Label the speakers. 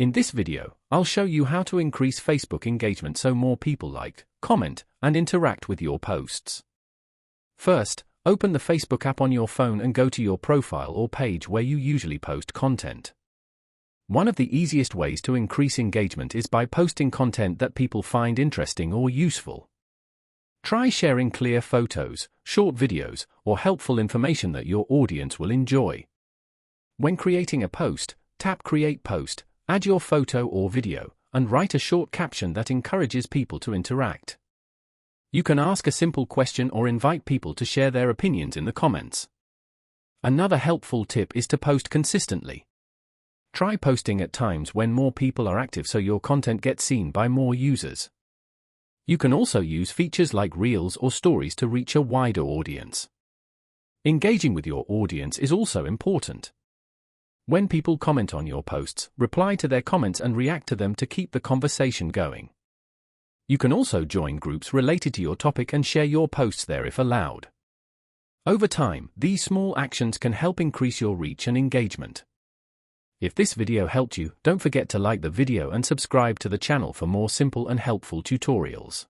Speaker 1: In this video, I'll show you how to increase Facebook engagement so more people like, comment, and interact with your posts. First, open the Facebook app on your phone and go to your profile or page where you usually post content. One of the easiest ways to increase engagement is by posting content that people find interesting or useful. Try sharing clear photos, short videos, or helpful information that your audience will enjoy. When creating a post, tap Create Post, add your photo or video, and write a short caption that encourages people to interact. You can ask a simple question or invite people to share their opinions in the comments. Another helpful tip is to post consistently. Try posting at times when more people are active so your content gets seen by more users. You can also use features like Reels or Stories to reach a wider audience. Engaging with your audience is also important. When people comment on your posts, reply to their comments and react to them to keep the conversation going. You can also join groups related to your topic and share your posts there if allowed. Over time, these small actions can help increase your reach and engagement. If this video helped you, don't forget to like the video and subscribe to the channel for more simple and helpful tutorials.